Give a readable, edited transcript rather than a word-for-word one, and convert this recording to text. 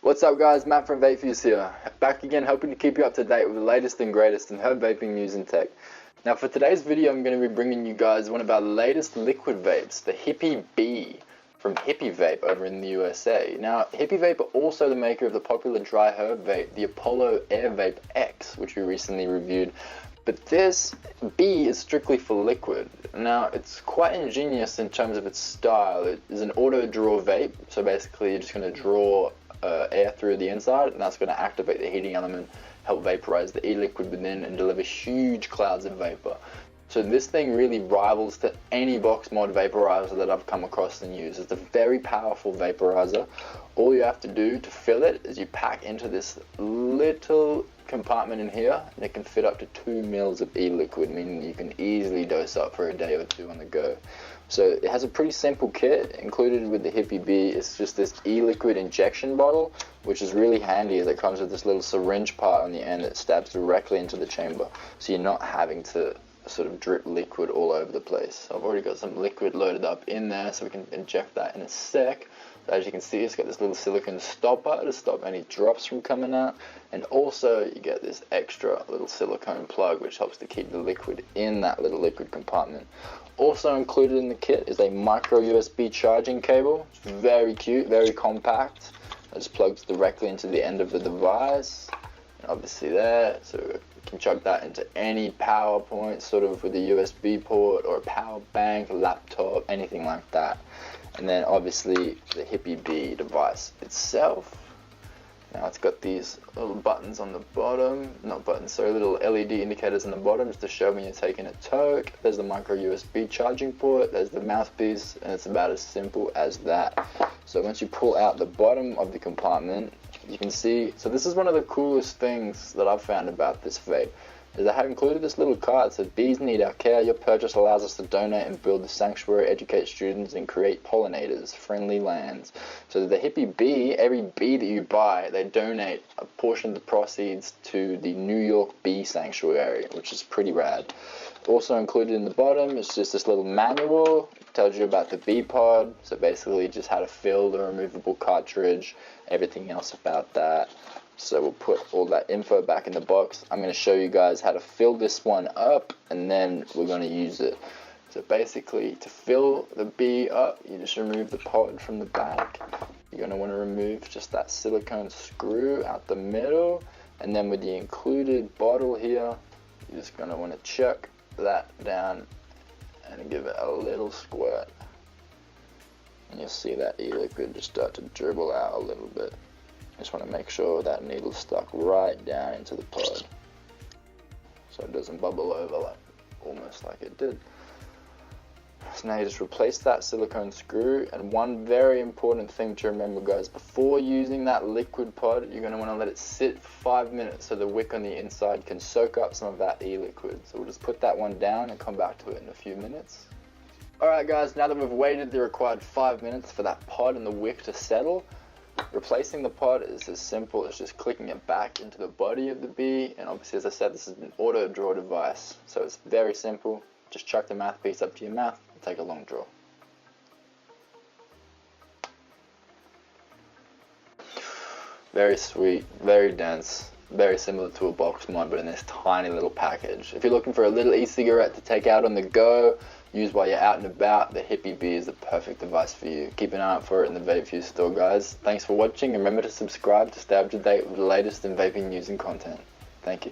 What's up guys, Matt from Vape here, back again hoping to keep you up to date with the latest and greatest in herb vaping news and tech. Now for today's video I'm going to be bringing you guys one of our latest liquid vapes, the Hippie Bee from Hippie Vape over in the USA. Now Hippie Vape are also the maker of the popular dry herb vape, the Apollo Air Vape X, which we recently reviewed. But this Bee is strictly for liquid. Now it's quite ingenious in terms of its style. It is an auto draw vape, so basically you're just going to draw air through the inside, and that's going to activate the heating element, help vaporize the e-liquid within, and deliver huge clouds of vapor. So this thing really rivals to any box mod vaporizer that I've come across and used. It's a very powerful vaporizer. All you have to do to fill it is you pack into this little compartment in here, and it can fit up to 2 mils of e-liquid, meaning you can easily dose up for a day or two on the go. So it has a pretty simple kit. Included with the Hippie Bee is just this e-liquid injection bottle, which is really handy as it comes with this little syringe part on the end that stabs directly into the chamber, so you're not having to sort of drip liquid all over the place. I've already got some liquid loaded up in there, so we can inject that in a sec. As you can see, it's got this little silicone stopper to stop any drops from coming out, and also you get this extra little silicone plug which helps to keep the liquid in that little liquid compartment. Also included in the kit is a micro USB charging cable. It's very cute, very compact. It just plugs directly into the end of the device, and obviously there, so you can plug that into any power point, sort of with a USB port or a power bank, laptop, anything like that. And then obviously the Hippie Bee device itself. Now it's got these little buttons on the bottom, not buttons, sorry, little LED indicators on the bottom just to show when you're taking a toke. There's the micro USB charging port, there's the mouthpiece, and it's about as simple as that. So once you pull out the bottom of the compartment, you can see, so this is one of the coolest things that I've found about this vape, is I have included this little card that says, "Bees need our care. Your purchase allows us to donate and build the sanctuary, educate students, and create pollinators, friendly lands." So the Hippie Bee, every bee that you buy, they donate a portion of the proceeds to the New York Bee Sanctuary, which is pretty rad. Also included in the bottom is just this little manual. It tells you about the bee pod, so basically just how to fill the removable cartridge, everything else about that. So we'll put all that info back in the box. I'm going to show you guys how to fill this one up, and then we're going to use it. So basically, to fill the bee up, you just remove the pod from the back. You're going to want to remove just that silicone screw out the middle, and then with the included bottle here, you're just going to want to chuck that down and give it a little squirt. And you'll see that e-liquid just start to dribble out a little bit. Just want to make sure that needle's stuck right down into the pod, so it doesn't bubble over almost like it did. So now you just replace that silicone screw, and one very important thing to remember guys, before using that liquid pod, you're going to want to let it sit for 5 minutes so the wick on the inside can soak up some of that e-liquid. So we'll just put that one down and come back to it in a few minutes. Alright guys, now that we've waited the required 5 minutes for that pod and the wick to settle, replacing the pod is as simple as just clicking it back into the body of the bee, and obviously as I said, this is an auto draw device, so it's very simple. Just chuck the mouthpiece up to your mouth and take a long draw. Very sweet, very dense, very similar to a box mod, but in this tiny little package. If you're looking for a little e-cigarette to take out on the go, use while you're out and about, the Hippie Bee is the perfect device for you. Keep an eye out for it in the Vape Fuse store guys. Thanks for watching, and remember to subscribe to stay up to date with the latest in vaping news and content. Thank you.